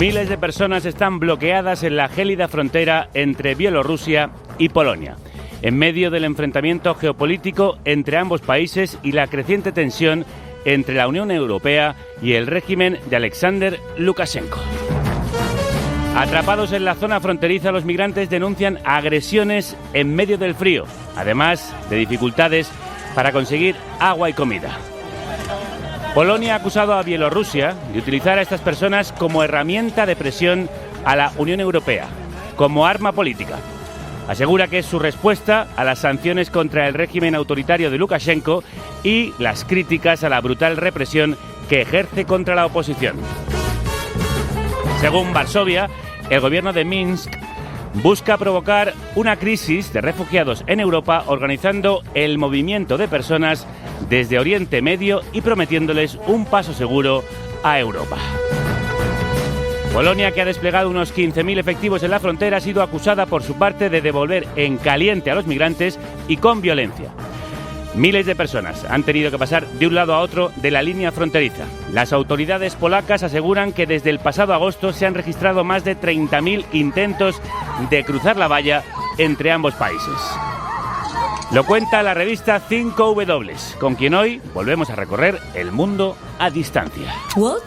Miles de personas están bloqueadas en la gélida frontera entre Bielorrusia y Polonia, en medio del enfrentamiento geopolítico entre ambos países y la creciente tensión entre la Unión Europea y el régimen de Alexander Lukashenko. Atrapados en la zona fronteriza, los migrantes denuncian agresiones en medio del frío, además de dificultades para conseguir agua y comida. Polonia ha acusado a Bielorrusia de utilizar a estas personas como herramienta de presión a la Unión Europea, como arma política. Asegura que es su respuesta a las sanciones contra el régimen autoritario de Lukashenko y las críticas a la brutal represión que ejerce contra la oposición. Según Varsovia, el gobierno de Minsk busca provocar una crisis de refugiados en Europa organizando el movimiento de personas desde Oriente Medio y prometiéndoles un paso seguro a Europa. Polonia, que ha desplegado unos 15.000 efectivos en la frontera, ha sido acusada por su parte de devolver en caliente a los migrantes y con violencia. Miles de personas han tenido que pasar de un lado a otro de la línea fronteriza. Las autoridades polacas aseguran que desde el pasado agosto se han registrado más de 30.000 intentos de cruzar la valla entre ambos países. Lo cuenta la revista 5W, con quien hoy volvemos a recorrer el mundo a distancia. What?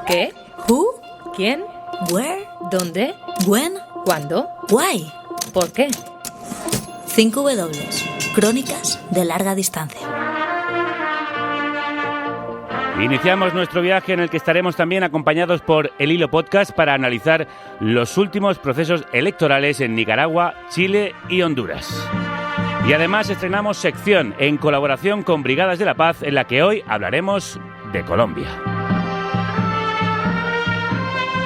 ¿Qué? Who? ¿Quién? Where? ¿Dónde? When? ¿Cuándo? Why? ¿Por qué? 5W. Crónicas de larga distancia. Iniciamos nuestro viaje en el que estaremos también acompañados por El Hilo Podcast para analizar los últimos procesos electorales en Nicaragua, Chile y Honduras. Y además estrenamos sección en colaboración con Brigadas de la Paz, en la que hoy hablaremos de Colombia.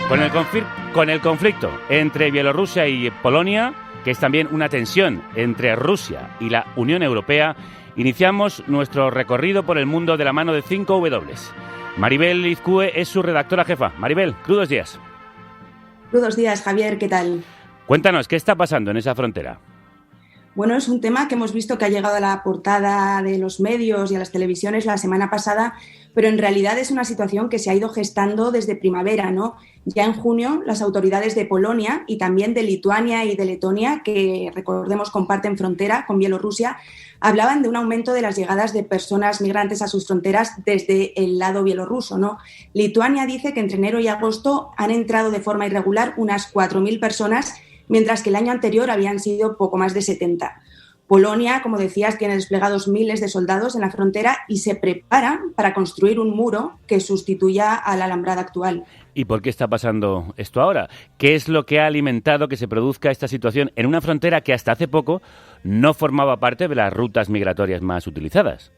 Con el conflicto entre Bielorrusia y Polonia, que es también una tensión entre Rusia y la Unión Europea, iniciamos nuestro recorrido por el mundo de la mano de 5W. Maribel Izcue es su redactora jefa. Maribel, crudos días. Crudos días, Javier, ¿qué tal? Cuéntanos, ¿qué está pasando en esa frontera? Bueno, es un tema que hemos visto que ha llegado a la portada de los medios y a las televisiones la semana pasada, pero en realidad es una situación que se ha ido gestando desde primavera, ¿no? Ya en junio, las autoridades de Polonia y también de Lituania y de Letonia, que recordemos comparten frontera con Bielorrusia, hablaban de un aumento de las llegadas de personas migrantes a sus fronteras desde el lado bielorruso, ¿no? Lituania dice que entre enero y agosto han entrado de forma irregular unas 4.000 personas, mientras que el año anterior habían sido poco más de 70. Polonia, como decías, tiene desplegados miles de soldados en la frontera y se prepara para construir un muro que sustituya a la alambrada actual. ¿Y por qué está pasando esto ahora? ¿Qué es lo que ha alimentado que se produzca esta situación en una frontera que hasta hace poco no formaba parte de las rutas migratorias más utilizadas?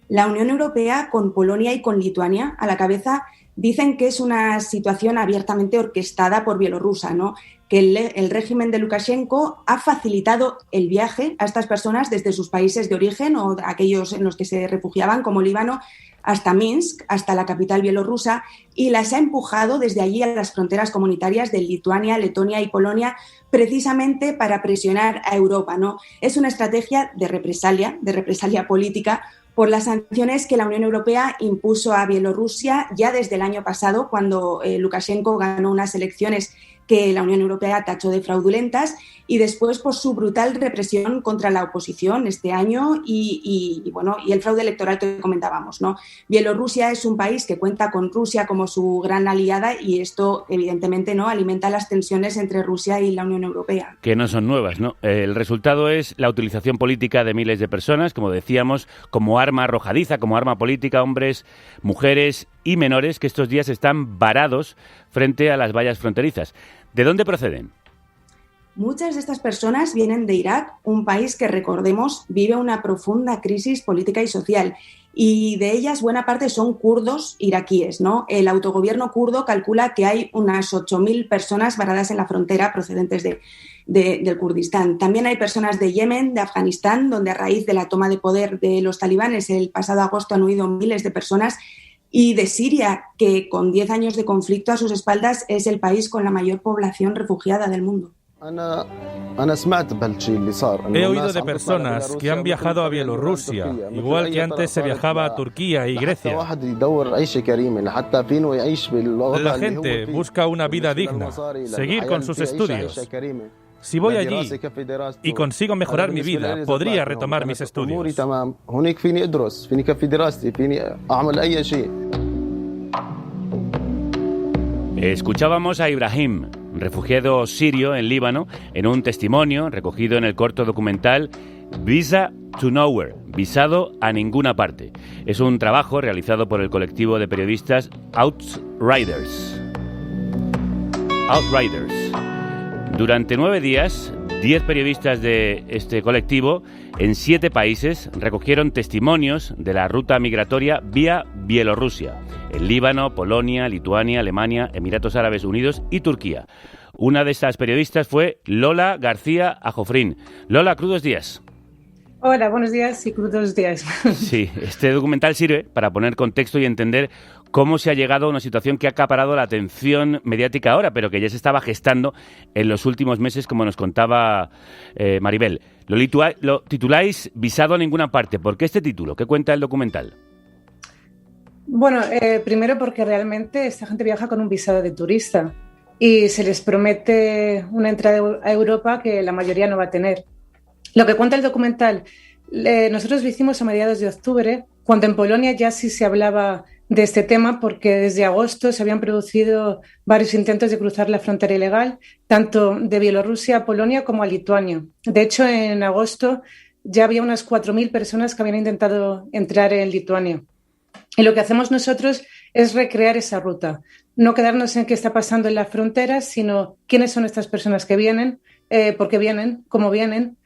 La Unión Europea, con Polonia y con Lituania a la cabeza, dicen que es una situación abiertamente orquestada por Bielorrusia, ¿no? Que el régimen de Lukashenko ha facilitado el viaje a estas personas desde sus países de origen o aquellos en los que se refugiaban, como Líbano, hasta Minsk, hasta la capital bielorrusa, y las ha empujado desde allí a las fronteras comunitarias de Lituania, Letonia y Polonia, precisamente para presionar a Europa, ¿no? Es una estrategia de represalia política, por las sanciones que la Unión Europea impuso a Bielorrusia ya desde el año pasado, cuando Lukashenko ganó unas elecciones que la Unión Europea tachó de fraudulentas, y después por su brutal represión contra la oposición este año y el fraude electoral que comentábamos, ¿no? Bielorrusia es un país que cuenta con Rusia como su gran aliada y esto, evidentemente, ¿no?, alimenta las tensiones entre Rusia y la Unión Europea. Que no son nuevas, ¿no? El resultado es la utilización política de miles de personas, como decíamos, como arma arrojadiza, como arma política, hombres, mujeres y menores que estos días están varados frente a las vallas fronterizas. ¿De dónde proceden? Muchas de estas personas vienen de Irak, un país que, recordemos, vive una profunda crisis política y social, y de ellas buena parte son kurdos iraquíes, ¿no? El autogobierno kurdo calcula que hay unas 8.000 personas varadas en la frontera procedentes del Kurdistán. También hay personas de Yemen, de Afganistán, donde a raíz de la toma de poder de los talibanes el pasado agosto han huido miles de personas, y de Siria, que con 10 años de conflicto a sus espaldas es el país con la mayor población refugiada del mundo. He oído de personas que han viajado a Bielorrusia, igual que antes se viajaba a Turquía y Grecia. La gente busca una vida digna, seguir con sus estudios. Si voy allí y consigo mejorar mi vida, podría retomar mis estudios. Escuchábamos a Ibrahim, refugiado sirio en Líbano, en un testimonio recogido en el corto documental Visa to Nowhere, visado a ninguna parte. Es un trabajo realizado por el colectivo de periodistas Outriders. Durante 9 días, 10 periodistas de este colectivo en 7 países recogieron testimonios de la ruta migratoria vía Bielorrusia, en Líbano, Polonia, Lituania, Alemania, Emiratos Árabes Unidos y Turquía. Una de estas periodistas fue Lola García Ajofrín. Lola, crudos días. Hola, buenos días y crudos días. Sí, este documental sirve para poner contexto y entender cómo se ha llegado a una situación que ha acaparado la atención mediática ahora, pero que ya se estaba gestando en los últimos meses, como nos contaba Maribel. Lo tituláis Visado a ninguna parte. ¿Por qué este título? ¿Qué cuenta el documental? Bueno, primero porque realmente esta gente viaja con un visado de turista y se les promete una entrada a Europa que la mayoría no va a tener. Lo que cuenta el documental, nosotros lo hicimos a mediados de octubre, cuando en Polonia ya sí se hablaba de este tema, porque desde agosto se habían producido varios intentos de cruzar la frontera ilegal, tanto de Bielorrusia a Polonia como a Lituania. De hecho, en agosto ya había unas 4.000 personas que habían intentado entrar en Lituania. Y lo que hacemos nosotros es recrear esa ruta, no quedarnos en qué está pasando en las fronteras, sino quiénes son estas personas que vienen, por qué vienen, cómo vienen.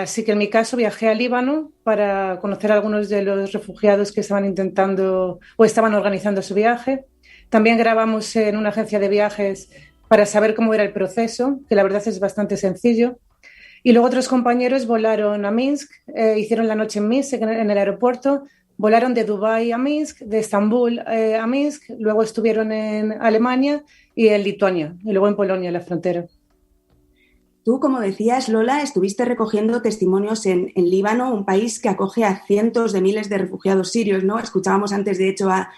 Así que en mi caso viajé a Líbano para conocer a algunos de los refugiados que estaban intentando o estaban organizando su viaje. También grabamos en una agencia de viajes para saber cómo era el proceso, que la verdad es bastante sencillo. Y luego otros compañeros volaron a Minsk, hicieron la noche en Minsk, en el aeropuerto, volaron de Dubái a Minsk, de Estambul a Minsk, luego estuvieron en Alemania y en Lituania, y luego en Polonia, en la frontera. Tú, como decías, Lola, estuviste recogiendo testimonios en Líbano, un país que acoge a cientos de miles de refugiados sirios, ¿no? Escuchábamos antes, de hecho, a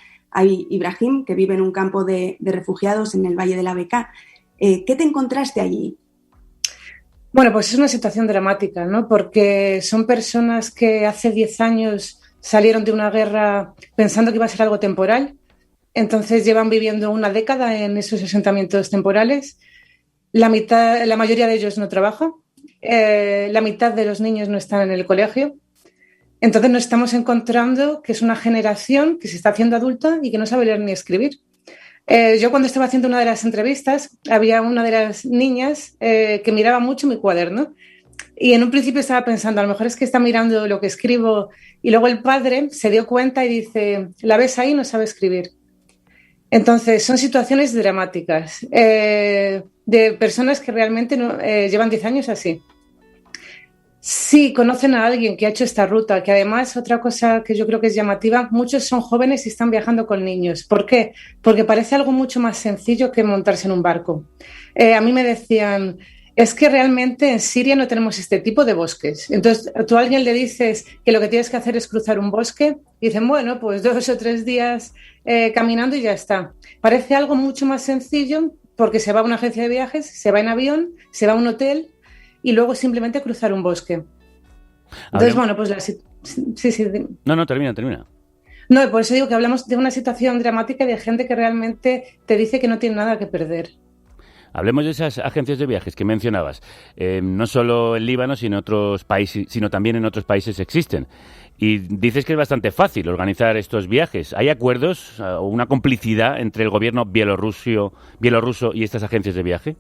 Ibrahim, que vive en un campo de refugiados en el Valle de la Bekaa. ¿Qué te encontraste allí? Bueno, pues es una situación dramática, ¿no? Porque son personas que hace 10 años salieron de una guerra pensando que iba a ser algo temporal. Entonces llevan viviendo una década en esos asentamientos temporales. La mayoría de ellos no trabaja, la mitad de los niños no están en el colegio. Entonces nos estamos encontrando que es una generación que se está haciendo adulta y que no sabe leer ni escribir. Yo cuando estaba haciendo una de las entrevistas, había una de las niñas que miraba mucho mi cuaderno y en un principio estaba pensando, a lo mejor es que está mirando lo que escribo, y luego el padre se dio cuenta y dice, ¿la ves ahí? No sabe escribir. Entonces son situaciones dramáticas. De personas que realmente llevan 10 años así. Sí, conocen a alguien que ha hecho esta ruta, que además, otra cosa que yo creo que es llamativa, muchos son jóvenes y están viajando con niños. ¿Por qué? Porque parece algo mucho más sencillo que montarse en un barco. A mí me decían, es que realmente en Siria no tenemos este tipo de bosques. Entonces, tú a alguien le dices que lo que tienes que hacer es cruzar un bosque, y dicen, bueno, pues 2 o 3 días caminando y ya está. Parece algo mucho más sencillo, porque se va a una agencia de viajes, se va en avión, se va a un hotel y luego simplemente cruzar un bosque. Entonces, bueno, pues sí. No, termina. No, por eso digo que hablamos de una situación dramática de gente que realmente te dice que no tiene nada que perder. Hablemos de esas agencias de viajes que mencionabas. No solo en Líbano, sino también en otros países existen. Y dices que es bastante fácil organizar estos viajes. ¿Hay acuerdos o una complicidad entre el gobierno bielorruso y estas agencias de viaje?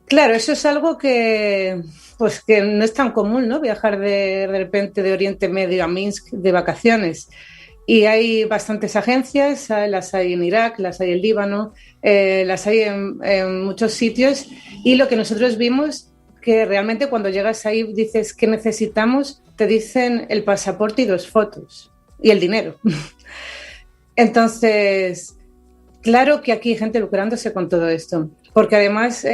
Claro, eso es algo que no es tan común, ¿no? Viajar de repente de Oriente Medio a Minsk de vacaciones. Y hay bastantes agencias, las hay en Irak, las hay en Líbano, las hay en muchos sitios. Y lo que nosotros vimos, que realmente cuando llegas ahí dices ¿qué necesitamos? Te dicen el pasaporte y 2 fotos y el dinero. Entonces, claro que aquí hay gente lucrándose con todo esto. porque además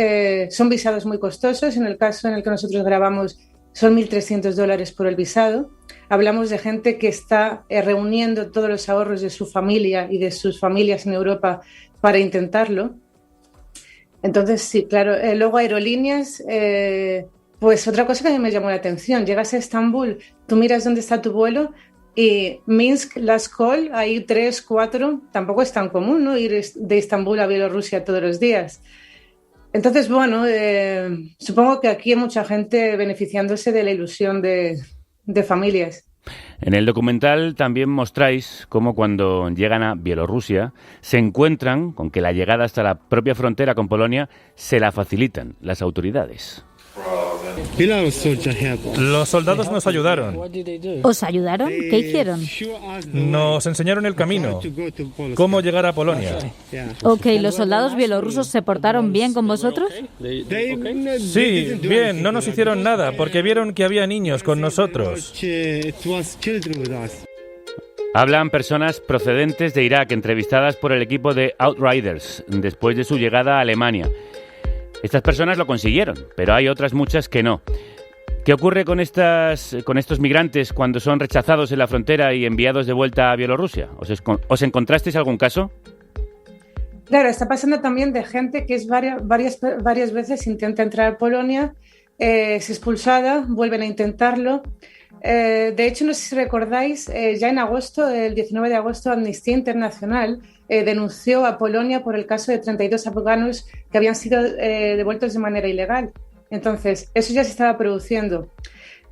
son visados muy costosos. En el caso en el que nosotros grabamos son $1.300 por el visado. Hablamos de gente que está reuniendo todos los ahorros de su familia y de sus familias en Europa para intentarlo. Entonces, sí, claro. Luego aerolíneas, pues otra cosa que a mí me llamó la atención. Llegas a Estambul, tú miras dónde está tu vuelo y Minsk, Laskol, hay 3, 4, tampoco es tan común, ¿no? Ir de Estambul a Bielorrusia todos los días. Entonces, bueno, supongo que aquí hay mucha gente beneficiándose de la ilusión de familias. En el documental también mostráis cómo cuando llegan a Bielorrusia se encuentran con que la llegada hasta la propia frontera con Polonia se la facilitan las autoridades. Los soldados nos ayudaron. ¿Os ayudaron? ¿Qué hicieron? Nos enseñaron el camino, cómo llegar a Polonia. Ok, ¿los soldados bielorrusos se portaron bien con vosotros? Sí, bien, no nos hicieron nada, porque vieron que había niños con nosotros. Hablan personas procedentes de Irak, entrevistadas por el equipo de Outriders, después de su llegada a Alemania. Estas personas lo consiguieron, pero hay otras muchas que no. ¿Qué ocurre con estos migrantes cuando son rechazados en la frontera y enviados de vuelta a Bielorrusia? ¿Os encontrasteis algún caso? Claro, está pasando también de gente que es varias veces intenta entrar a Polonia, es expulsada, vuelven a intentarlo. De hecho, no sé si recordáis, ya en agosto, el 19 de agosto, Amnistía Internacional denunció a Polonia por el caso de 32 afganos que habían sido devueltos de manera ilegal. Entonces, eso ya se estaba produciendo.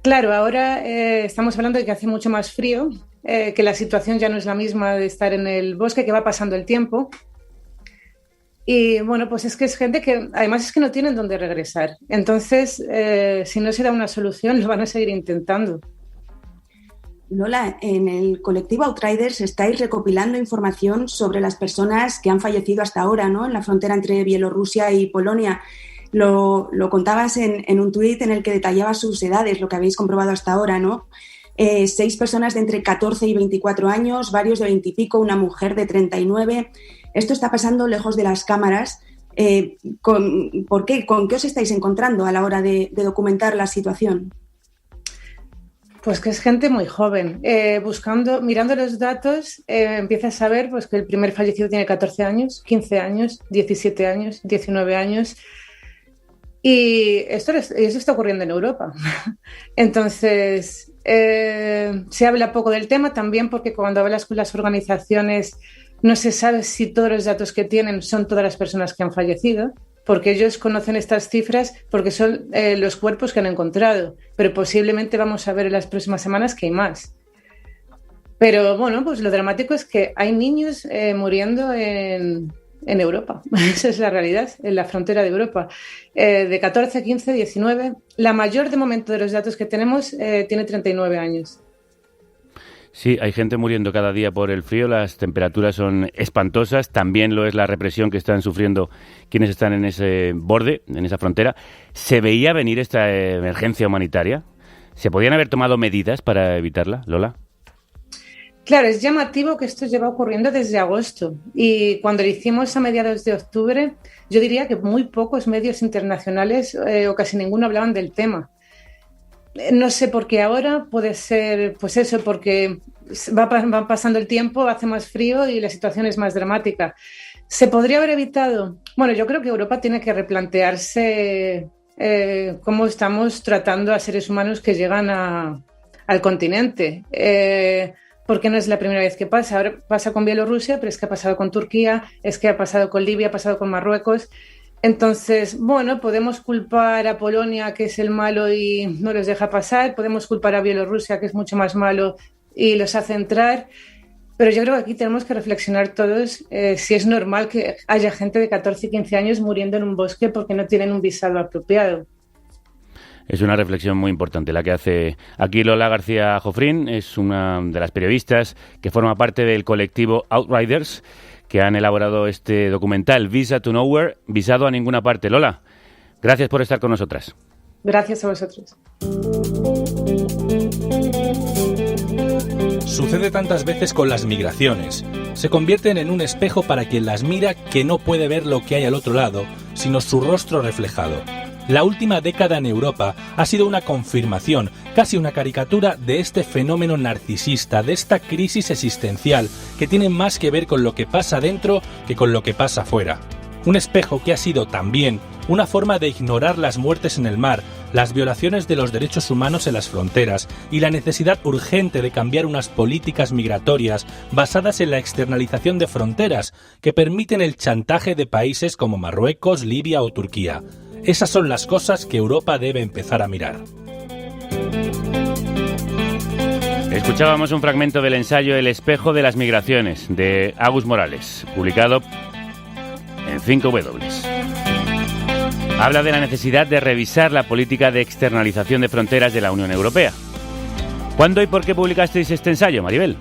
Claro, ahora estamos hablando de que hace mucho más frío, que la situación ya no es la misma de estar en el bosque, que va pasando el tiempo. Y bueno, pues es que es gente que además es que no tienen dónde regresar. Entonces, si no se da una solución, lo van a seguir intentando. Lola, en el colectivo Outriders estáis recopilando información sobre las personas que han fallecido hasta ahora, ¿no?, en la frontera entre Bielorrusia y Polonia. Lo contabas en un tuit en el que detallabas sus edades, lo que habéis comprobado hasta ahora, ¿no? 6 personas de entre 14 y 24 años, varios de 20 y pico, una mujer de 39. Esto está pasando lejos de las cámaras. ¿Por qué? ¿Con qué os estáis encontrando a la hora de documentar la situación? Pues que es gente muy joven. Mirando los datos, empiezas a ver pues, que el primer fallecido tiene 14 años, 15 años, 17 años, 19 años. Y eso está ocurriendo en Europa. Entonces, se habla poco del tema también porque cuando hablas con las organizaciones no se sabe si todos los datos que tienen son todas las personas que han fallecido, porque ellos conocen estas cifras porque son los cuerpos que han encontrado, pero posiblemente vamos a ver en las próximas semanas que hay más. Pero bueno, pues lo dramático es que hay niños muriendo en Europa. Esa es la realidad, en la frontera de Europa. De 14, 15, 19. La mayor de momento de los datos que tenemos tiene 39 años. Sí, hay gente muriendo cada día por el frío, las temperaturas son espantosas, también lo es la represión que están sufriendo quienes están en ese borde, en esa frontera. ¿Se veía venir esta emergencia humanitaria? ¿Se podían haber tomado medidas para evitarla, Lola? Claro, es llamativo que esto lleva ocurriendo desde agosto y cuando lo hicimos a mediados de octubre, yo diría que muy pocos medios internacionales o casi ninguno hablaban del tema. No sé por qué ahora, puede ser pues eso, porque va pasando el tiempo, hace más frío y la situación es más dramática. ¿Se podría haber evitado? Bueno, yo creo que Europa tiene que replantearse cómo estamos tratando a seres humanos que llegan al continente. Porque no es la primera vez que pasa. Ahora pasa con Bielorrusia, pero es que ha pasado con Turquía, es que ha pasado con Libia, ha pasado con Marruecos. Entonces, bueno, podemos culpar a Polonia, que es el malo y no los deja pasar, podemos culpar a Bielorrusia, que es mucho más malo y los hace entrar, pero yo creo que aquí tenemos que reflexionar todos si es normal que haya gente de 14 y 15 años muriendo en un bosque porque no tienen un visado apropiado. Es una reflexión muy importante la que hace aquí Lola García Jofrín, es una de las periodistas que forma parte del colectivo Outriders, que han elaborado este documental, Visa to Nowhere, visado a ninguna parte. Lola, gracias por estar con nosotras. Gracias a vosotros. Sucede tantas veces con las migraciones. Se convierten en un espejo para quien las mira, que no puede ver lo que hay al otro lado, sino su rostro reflejado. La última década en Europa ha sido una confirmación, casi una caricatura de este fenómeno narcisista, de esta crisis existencial, que tiene más que ver con lo que pasa dentro que con lo que pasa fuera. Un espejo que ha sido también una forma de ignorar las muertes en el mar, las violaciones de los derechos humanos en las fronteras y la necesidad urgente de cambiar unas políticas migratorias basadas en la externalización de fronteras que permiten el chantaje de países como Marruecos, Libia o Turquía. Esas son las cosas que Europa debe empezar a mirar. Escuchábamos un fragmento del ensayo El espejo de las migraciones, de Agus Morales, publicado en 5W. Habla de la necesidad de revisar la política de externalización de fronteras de la Unión Europea. ¿Cuándo y por qué publicasteis este ensayo, Maribel?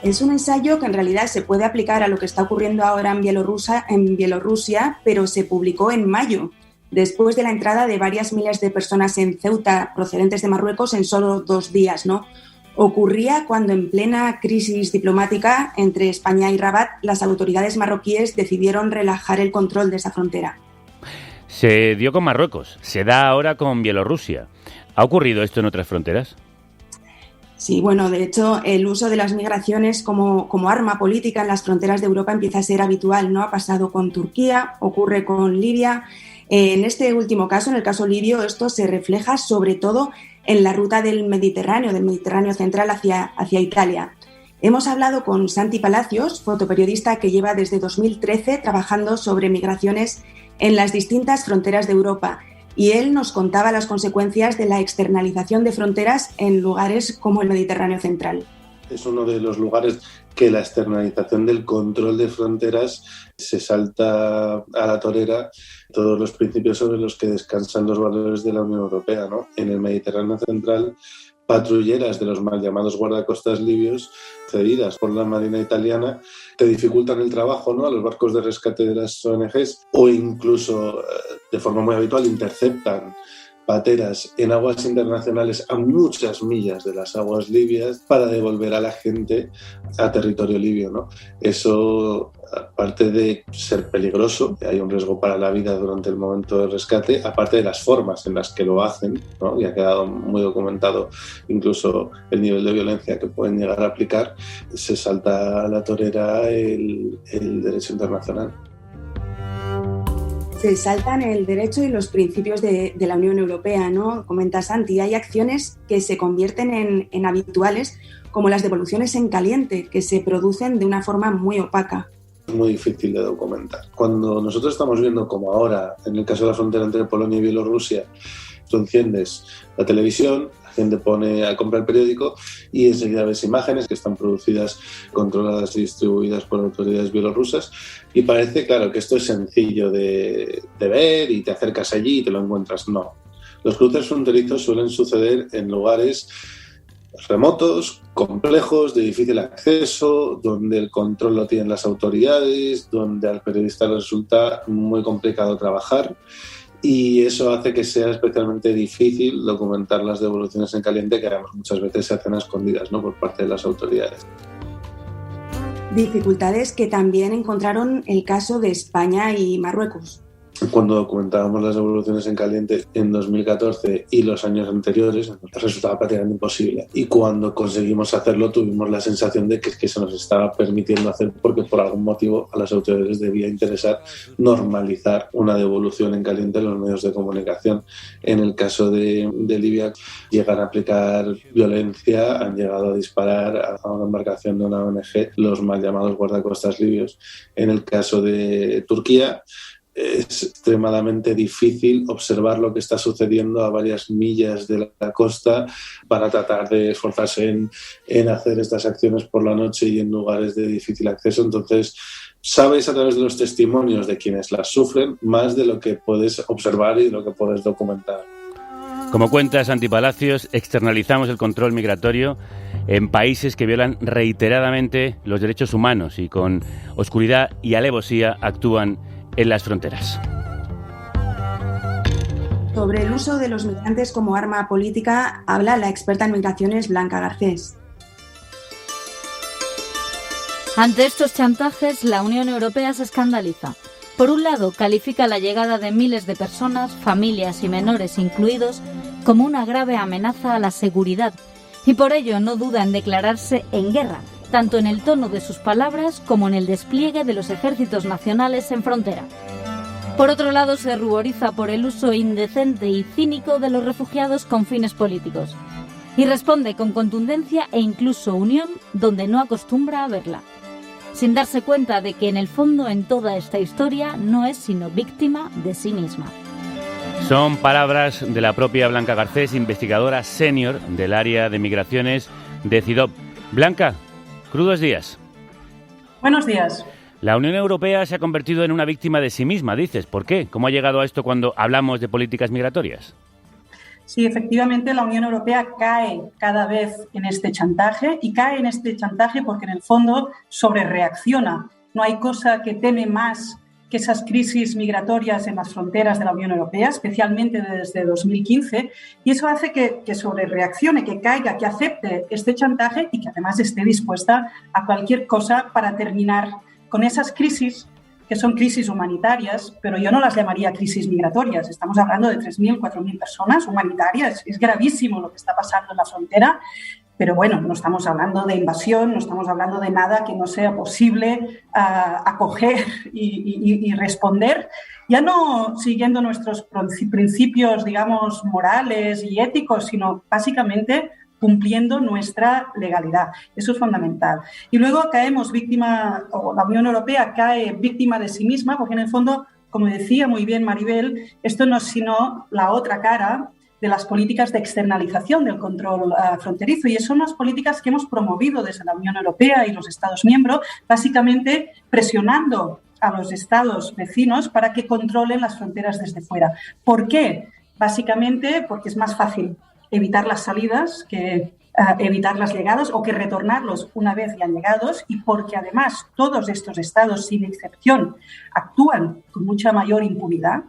Es un ensayo que en realidad se puede aplicar a lo que está ocurriendo ahora en Bielorrusia, pero se publicó en mayo, después de la entrada de varias miles de personas en Ceuta procedentes de Marruecos en solo 2 días, ¿no? Ocurría cuando, en plena crisis diplomática entre España y Rabat, las autoridades marroquíes decidieron relajar el control de esa frontera. Se dio con Marruecos, se da ahora con Bielorrusia. ¿Ha ocurrido esto en otras fronteras? Sí, bueno, de hecho, el uso de las migraciones como arma política en las fronteras de Europa empieza a ser habitual, ¿no? Ha pasado con Turquía, ocurre con Libia. En este último caso, en el caso libio, esto se refleja sobre todo en la ruta del Mediterráneo central hacia Italia. Hemos hablado con Santi Palacios, fotoperiodista que lleva desde 2013 trabajando sobre migraciones en las distintas fronteras de Europa, y él nos contaba las consecuencias de la externalización de fronteras en lugares como el Mediterráneo central. Es uno de los lugares que la externalización del control de fronteras se salta a la torera todos los principios sobre los que descansan los valores de la Unión Europea, ¿no? En el Mediterráneo central, patrulleras de los mal llamados guardacostas libios, cedidas por la Marina italiana, que dificultan el trabajo, ¿no?, a los barcos de rescate de las ONGs, o incluso, de forma muy habitual, interceptan pateras en aguas internacionales a muchas millas de las aguas libias para devolver a la gente a territorio libio, ¿no? Eso, aparte de ser peligroso, hay un riesgo para la vida durante el momento del rescate, aparte de las formas en las que lo hacen, ¿no? Y ha quedado muy documentado incluso el nivel de violencia que pueden llegar a aplicar, se salta a la torera el derecho internacional. Se saltan el derecho y los principios de la Unión Europea, ¿no? Comenta Santi, hay acciones que se convierten en habituales, como las devoluciones en caliente, que se producen de una forma muy opaca. Es muy difícil de documentar. Cuando nosotros estamos viendo, como ahora, en el caso de la frontera entre Polonia y Bielorrusia, tú enciendes la televisión, la gente pone a comprar el periódico y enseguida ves imágenes que están producidas, controladas y distribuidas por autoridades bielorrusas, y parece, claro, que esto es sencillo de ver y te acercas allí y te lo encuentras. No. Los cruces fronterizos suelen suceder en lugares remotos, complejos, de difícil acceso, donde el control lo tienen las autoridades, donde al periodista le resulta muy complicado trabajar. Y eso hace que sea especialmente difícil documentar las devoluciones en caliente, que además muchas veces se hacen a escondidas, ¿no?, por parte de las autoridades. Dificultades que también encontraron el caso de España y Marruecos. Cuando documentábamos las devoluciones en caliente en 2014 y los años anteriores, resultaba prácticamente imposible. Y cuando conseguimos hacerlo, tuvimos la sensación de que se nos estaba permitiendo hacer, porque por algún motivo a las autoridades debía interesar normalizar una devolución en caliente en los medios de comunicación. En el caso de Libia, llegan a aplicar violencia, han llegado a disparar a una embarcación de una ONG, los mal llamados guardacostas libios. En el caso de Turquía, es extremadamente difícil observar lo que está sucediendo a varias millas de la costa para tratar de esforzarse en hacer estas acciones por la noche y en lugares de difícil acceso. Entonces, sabes a través de los testimonios de quienes las sufren más de lo que puedes observar y de lo que puedes documentar. Como cuenta Santi Palacios, externalizamos el control migratorio en países que violan reiteradamente los derechos humanos y con oscuridad y alevosía actúan en las fronteras. Sobre el uso de los migrantes como arma política habla la experta en migraciones Blanca Garcés. Ante estos chantajes, la Unión Europea se escandaliza. Por un lado, califica la llegada de miles de personas, familias y menores incluidos, como una grave amenaza a la seguridad, y por ello no duda en declararse en guerra, tanto en el tono de sus palabras como en el despliegue de los ejércitos nacionales en frontera. Por otro lado, se ruboriza por el uso indecente y cínico de los refugiados con fines políticos, y responde con contundencia e incluso unión donde no acostumbra a verla, sin darse cuenta de que en el fondo en toda esta historia no es sino víctima de sí misma. Son palabras de la propia Blanca Garcés, investigadora senior del área de migraciones de CIDOB. Blanca, crudos días. Buenos días. La Unión Europea se ha convertido en una víctima de sí misma, dices. ¿Por qué? ¿Cómo ha llegado a esto cuando hablamos de políticas migratorias? Sí, efectivamente, la Unión Europea cae cada vez en este chantaje, y cae en este chantaje porque en el fondo sobrereacciona. No hay cosa que teme más que esas crisis migratorias en las fronteras de la Unión Europea, especialmente desde 2015, y eso hace que sobrereaccione, que caiga, que acepte este chantaje y que además esté dispuesta a cualquier cosa para terminar con esas crisis, que son crisis humanitarias, pero yo no las llamaría crisis migratorias. Estamos hablando de 3.000, 4.000 personas humanitarias. Es gravísimo lo que está pasando en la frontera, pero bueno, no estamos hablando de invasión, no estamos hablando de nada que no sea posible acoger y responder, ya no siguiendo nuestros principios, digamos, morales y éticos, sino básicamente cumpliendo nuestra legalidad. Eso es fundamental. Y luego caemos víctima, o la Unión Europea cae víctima de sí misma, porque en el fondo, como decía muy bien Maribel, esto no es sino la otra cara de las políticas de externalización del control fronterizo, y son las políticas que hemos promovido desde la Unión Europea y los Estados miembros, básicamente presionando a los Estados vecinos para que controlen las fronteras desde fuera. ¿Por qué? Básicamente porque es más fácil evitar las salidas que evitar las llegadas, o que retornarlos una vez ya llegados, y porque además todos estos estados, sin excepción, actúan con mucha mayor impunidad.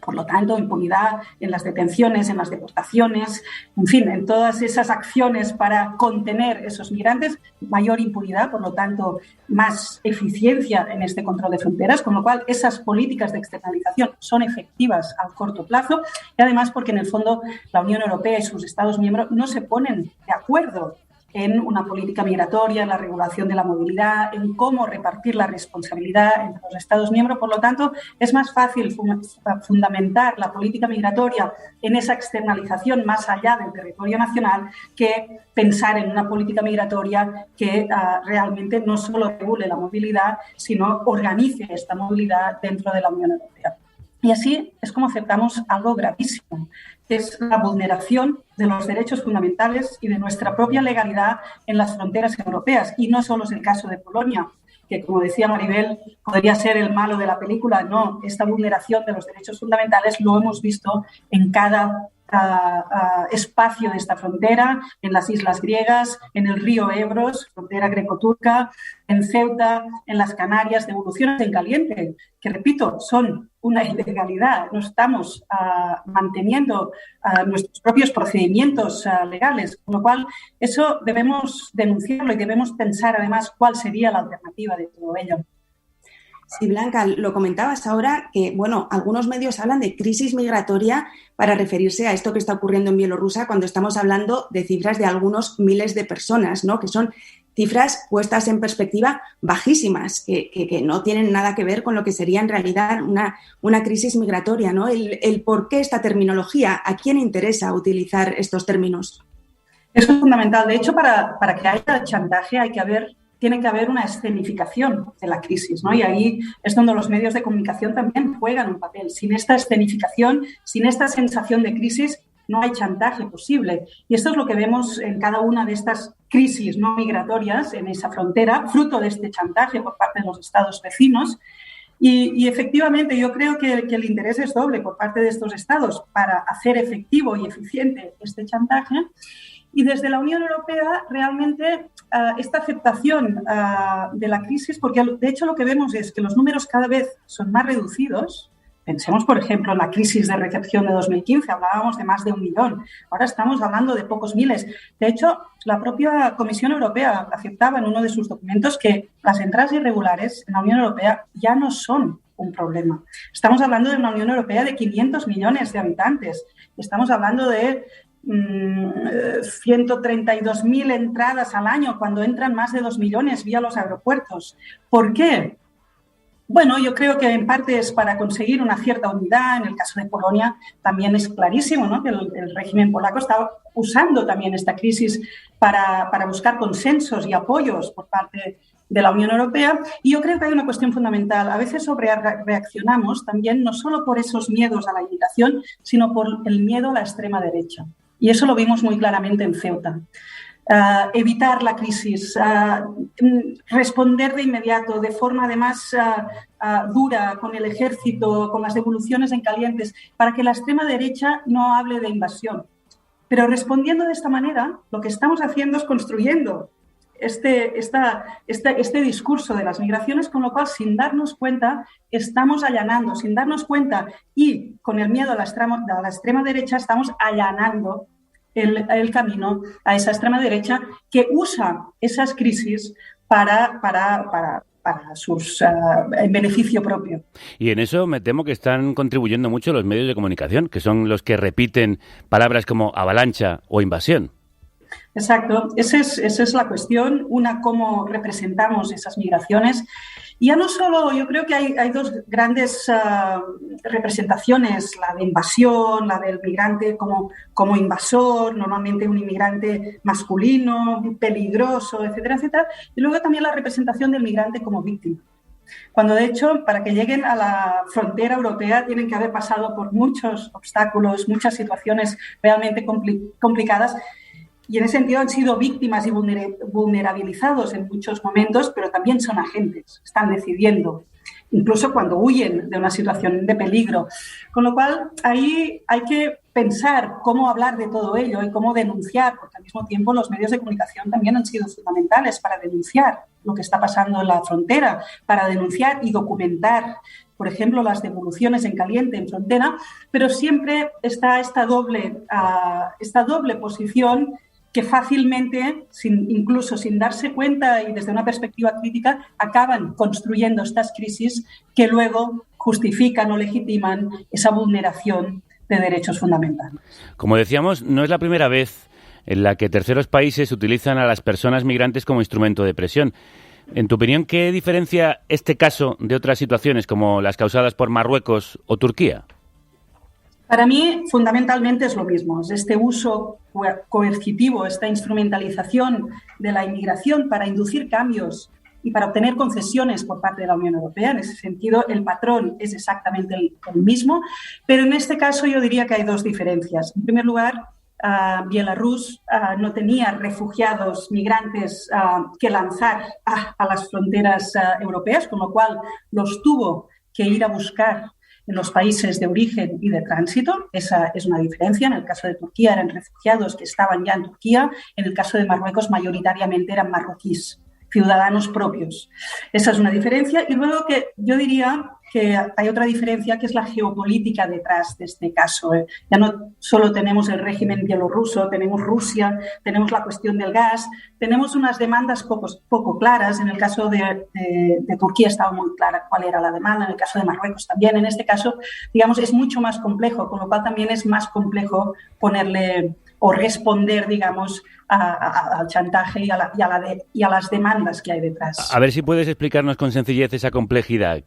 Por lo tanto, impunidad en las detenciones, en las deportaciones, en fin, en todas esas acciones para contener esos migrantes, mayor impunidad, por lo tanto, más eficiencia en este control de fronteras, con lo cual esas políticas de externalización son efectivas a corto plazo, y además porque en el fondo la Unión Europea y sus Estados miembros no se ponen de acuerdo en una política migratoria, en la regulación de la movilidad, en cómo repartir la responsabilidad entre los Estados miembros. Por lo tanto, es más fácil fundamentar la política migratoria en esa externalización más allá del territorio nacional que pensar en una política migratoria que realmente no solo regule la movilidad, sino organice esta movilidad dentro de la Unión Europea. Y así es como aceptamos algo gravísimo, que es la vulneración de los derechos fundamentales y de nuestra propia legalidad en las fronteras europeas. Y no solo es el caso de Polonia, que, como decía Maribel, podría ser el malo de la película. No, esta vulneración de los derechos fundamentales lo hemos visto en cada espacio de esta frontera, en las islas griegas, en el río Ebros, frontera greco-turca, en Ceuta, en las Canarias, devoluciones en caliente, que, repito, son una ilegalidad. No estamos manteniendo nuestros propios procedimientos legales, con lo cual eso debemos denunciarlo y debemos pensar además cuál sería la alternativa de todo ello. Sí, Blanca, lo comentabas ahora que, bueno, algunos medios hablan de crisis migratoria para referirse a esto que está ocurriendo en Bielorrusia cuando estamos hablando de cifras de algunos miles de personas, ¿no? Que son cifras puestas en perspectiva bajísimas, que no tienen nada que ver con lo que sería en realidad una crisis migratoria, ¿no? El por qué esta terminología, ¿a quién interesa utilizar estos términos? Eso es fundamental. De hecho, para que haya chantaje tiene que haber una escenificación de la crisis, ¿no? Y ahí es donde los medios de comunicación también juegan un papel. Sin esta escenificación, sin esta sensación de crisis, no hay chantaje posible. Y esto es lo que vemos en cada una de estas crisis no migratorias en esa frontera, fruto de este chantaje por parte de los estados vecinos. Y efectivamente yo creo que el interés es doble por parte de estos estados para hacer efectivo y eficiente este chantaje. Y desde la Unión Europea realmente esta aceptación de la crisis, porque de hecho lo que vemos es que los números cada vez son más reducidos. Pensemos, por ejemplo, en la crisis de recepción de 2015, hablábamos de más de 1 millón, ahora estamos hablando de pocos miles. De hecho, la propia Comisión Europea aceptaba en uno de sus documentos que las entradas irregulares en la Unión Europea ya no son un problema. Estamos hablando de una Unión Europea de 500 millones de habitantes. Estamos hablando de 132.000 entradas al año, cuando entran más de 2 millones vía los aeropuertos. ¿Por qué? Bueno, yo creo que en parte es para conseguir una cierta unidad. En el caso de Polonia también es clarísimo, ¿no?, que el régimen polaco está usando también esta crisis para buscar consensos y apoyos por parte de la Unión Europea. Y yo creo que hay una cuestión fundamental. A veces reaccionamos también no solo por esos miedos a la inmigración, sino por el miedo a la extrema derecha. Y eso lo vimos muy claramente en Ceuta. Evitar la crisis, responder de inmediato, de forma además dura, con el ejército, con las devoluciones en calientes, para que la extrema derecha no hable de invasión. Pero respondiendo de esta manera, lo que estamos haciendo es construyendo este discurso de las migraciones, con lo cual, sin darnos cuenta, estamos allanando, sin darnos cuenta, y con el miedo a la extrema derecha, estamos allanando el camino a esa extrema derecha que usa esas crisis para en beneficio propio. Y en eso me temo que están contribuyendo mucho los medios de comunicación, que son los que repiten palabras como avalancha o invasión. Exacto, esa es la cuestión, cómo representamos esas migraciones. Y ya no solo, yo creo que hay dos grandes representaciones, la de invasión, la del migrante como invasor, normalmente un inmigrante masculino, peligroso, etcétera, etcétera, y luego también la representación del migrante como víctima. Cuando, de hecho, para que lleguen a la frontera europea tienen que haber pasado por muchos obstáculos, muchas situaciones realmente complicadas. Y en ese sentido han sido víctimas y vulnerabilizados en muchos momentos, pero también son agentes, están decidiendo, incluso cuando huyen de una situación de peligro. Con lo cual, ahí hay que pensar cómo hablar de todo ello y cómo denunciar, porque al mismo tiempo los medios de comunicación también han sido fundamentales para denunciar lo que está pasando en la frontera, para denunciar y documentar, por ejemplo, las devoluciones en caliente en frontera, pero siempre está esta doble posición que fácilmente, incluso sin darse cuenta y desde una perspectiva crítica, acaban construyendo estas crisis que luego justifican o legitiman esa vulneración de derechos fundamentales. Como decíamos, no es la primera vez en la que terceros países utilizan a las personas migrantes como instrumento de presión. En tu opinión, ¿qué diferencia este caso de otras situaciones como las causadas por Marruecos o Turquía? Para mí, fundamentalmente es lo mismo. Es este uso coercitivo, esta instrumentalización de la inmigración para inducir cambios y para obtener concesiones por parte de la Unión Europea. En ese sentido, el patrón es exactamente el mismo, pero en este caso yo diría que hay dos diferencias. En primer lugar, Bielorrusia no tenía refugiados migrantes que lanzar a las fronteras europeas, con lo cual los tuvo que ir a buscar en los países de origen y de tránsito. Esa es una diferencia. En el caso de Turquía eran refugiados que estaban ya en Turquía. En el caso de Marruecos mayoritariamente eran marroquíes, ciudadanos propios. Esa es una diferencia. Y luego que yo diría que hay otra diferencia, que es la geopolítica detrás de este caso. Ya no solo tenemos el régimen bielorruso, tenemos Rusia, tenemos la cuestión del gas, tenemos unas demandas poco claras. En el caso de Turquía estaba muy clara cuál era la demanda, en el caso de Marruecos también. En este caso, digamos, es mucho más complejo, con lo cual también es más complejo ponerle o responder, digamos, al chantaje y a las demandas que hay detrás. A ver si puedes explicarnos con sencillez esa complejidad.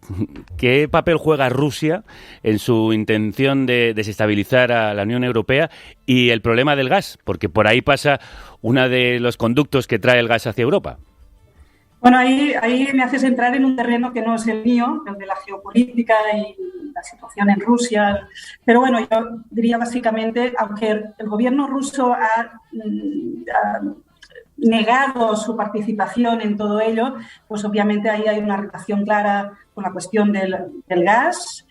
¿Qué papel juega Rusia en su intención de desestabilizar a la Unión Europea y el problema del gas? Porque por ahí pasa uno de los conductos que trae el gas hacia Europa. Bueno, ahí me haces entrar en un terreno que no es el mío, el de la geopolítica y la situación en Rusia. Pero bueno, yo diría básicamente, aunque el gobierno ruso ha negado su participación en todo ello, pues obviamente ahí hay una relación clara con la cuestión del gas.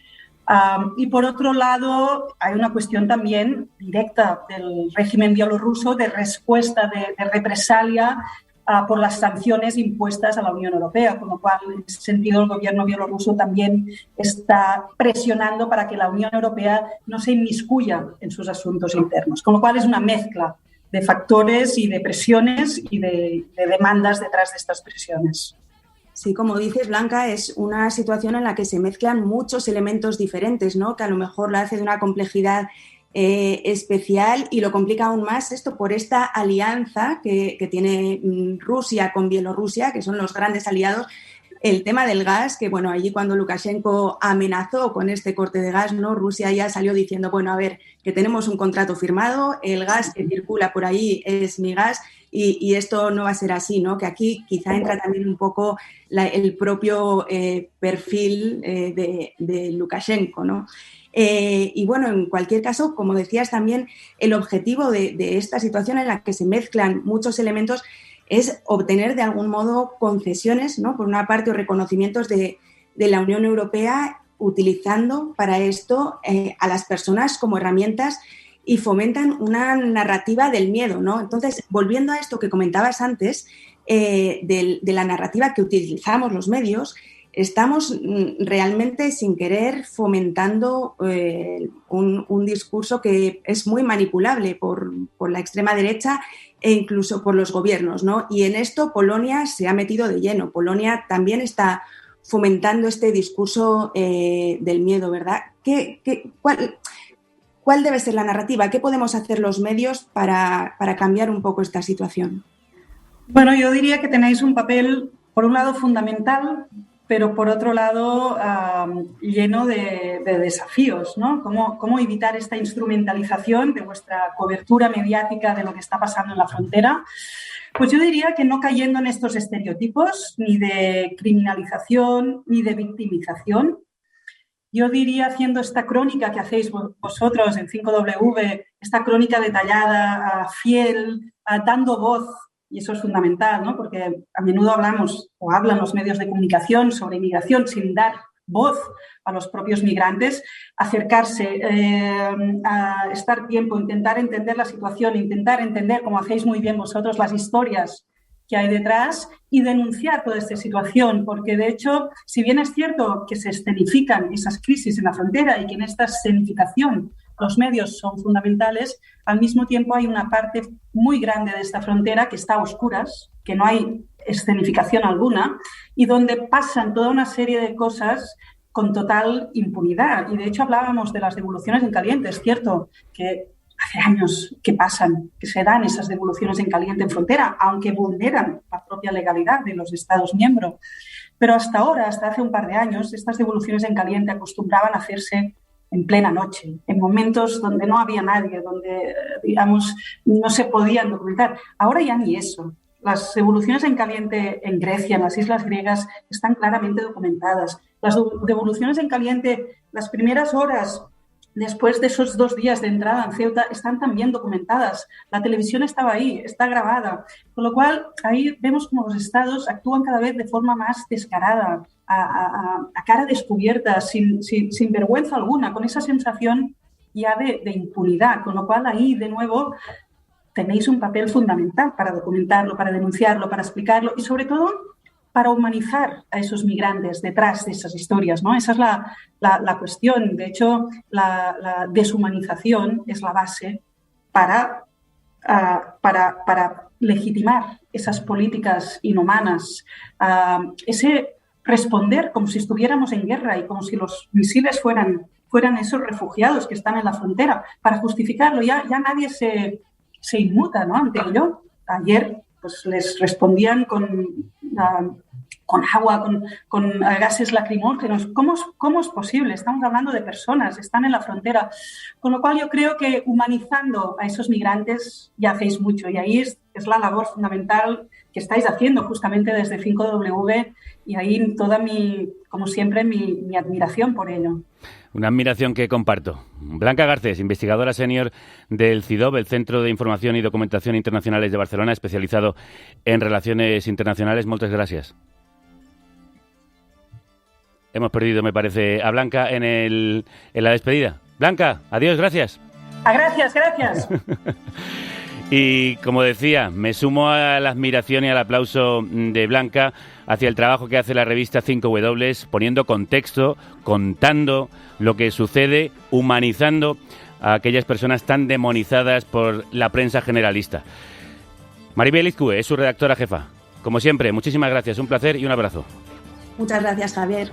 Y por otro lado, hay una cuestión también directa del régimen bielorruso de respuesta, de represalia por las sanciones impuestas a la Unión Europea, con lo cual, en ese sentido, el gobierno bielorruso también está presionando para que la Unión Europea no se inmiscuya en sus asuntos internos, con lo cual es una mezcla de factores y de presiones y de demandas detrás de estas presiones. Sí, como dices, Blanca, es una situación en la que se mezclan muchos elementos diferentes, ¿no? Que a lo mejor la hace de una complejidad especial y lo complica aún más esto por esta alianza que tiene Rusia con Bielorrusia, que son los grandes aliados. El tema del gas, que bueno, allí cuando Lukashenko amenazó con este corte de gas, ¿no? Rusia ya salió diciendo, bueno, a ver, que tenemos un contrato firmado, el gas que circula por ahí es mi gas y esto no va a ser así, ¿no? Que aquí quizá entra también un poco el propio perfil de Lukashenko, ¿no? Y bueno, en cualquier caso, como decías también, el objetivo de esta situación en la que se mezclan muchos elementos es obtener de algún modo concesiones, ¿no? Por una parte, o reconocimientos de la Unión Europea, utilizando para esto a las personas como herramientas y fomentan una narrativa del miedo, ¿no? Entonces, volviendo a esto que comentabas antes, de la narrativa que utilizamos los medios, estamos realmente sin querer fomentando un discurso que es muy manipulable por la extrema derecha e incluso por los gobiernos, ¿no? Y en esto Polonia se ha metido de lleno. Polonia también está fomentando este discurso del miedo, ¿verdad? ¿Cuál debe ser la narrativa? ¿Qué podemos hacer los medios para cambiar un poco esta situación? Bueno, yo diría que tenéis un papel, por un lado, fundamental, pero por otro lado lleno de desafíos, ¿no? ¿Cómo evitar esta instrumentalización de vuestra cobertura mediática de lo que está pasando en la frontera? Pues yo diría que no cayendo en estos estereotipos ni de criminalización ni de victimización. Yo diría, haciendo esta crónica que hacéis vosotros en 5W, esta crónica detallada, fiel, dando voz. Y eso es fundamental, ¿no? Porque a menudo hablamos o hablan los medios de comunicación sobre inmigración sin dar voz a los propios migrantes, acercarse, a estar tiempo, intentar entender la situación, intentar entender, como hacéis muy bien vosotros, las historias que hay detrás y denunciar toda esta situación, porque de hecho, si bien es cierto que se escenifican esas crisis en la frontera y que en esta escenificación los medios son fundamentales, al mismo tiempo hay una parte muy grande de esta frontera que está a oscuras, que no hay escenificación alguna y donde pasan toda una serie de cosas con total impunidad. Y de hecho hablábamos de las devoluciones en caliente. Es cierto que hace años que pasan, que se dan esas devoluciones en caliente en frontera, aunque vulneran la propia legalidad de los Estados miembros. Pero hasta ahora, hasta hace un par de años, estas devoluciones en caliente acostumbraban a hacerse en plena noche, en momentos donde no había nadie, donde, digamos, no se podían documentar. Ahora ya ni eso. Las devoluciones en caliente en Grecia, en las islas griegas, están claramente documentadas. Las devoluciones en caliente, las primeras horas después de esos 2 días de entrada en Ceuta, están también documentadas. La televisión estaba ahí, está grabada. Con lo cual, ahí vemos cómo los estados actúan cada vez de forma más descarada, a cara descubierta, sin vergüenza alguna, con esa sensación ya de impunidad. Con lo cual, ahí, de nuevo, tenéis un papel fundamental para documentarlo, para denunciarlo, para explicarlo y, sobre todo, para humanizar a esos migrantes detrás de esas historias, ¿no? Esa es la cuestión. De hecho, la deshumanización es la base para legitimar esas políticas inhumanas, ese responder como si estuviéramos en guerra y como si los misiles fueran esos refugiados que están en la frontera. Para justificarlo ya nadie se inmuta, ¿no? Ante ello. Ayer pues les respondían con agua, con gases lacrimógenos. ¿Cómo es posible? Estamos hablando de personas, están en la frontera. Con lo cual yo creo que humanizando a esos migrantes ya hacéis mucho. Y ahí es la labor fundamental que estáis haciendo justamente desde 5W y ahí toda como siempre, mi admiración por ello. Una admiración que comparto. Blanca Garcés, investigadora senior del CIDOB, el Centro de Información y Documentación Internacionales de Barcelona, especializado en relaciones internacionales. Muchas gracias. Hemos perdido, me parece, a Blanca en la despedida. Blanca, adiós, gracias. Gracias. Y como decía, me sumo a la admiración y al aplauso de Blanca hacia el trabajo que hace la revista 5W, poniendo contexto, contando lo que sucede, humanizando a aquellas personas tan demonizadas por la prensa generalista. Maribel Izcue es su redactora jefa. Como siempre, muchísimas gracias, un placer y un abrazo. Muchas gracias, Javier.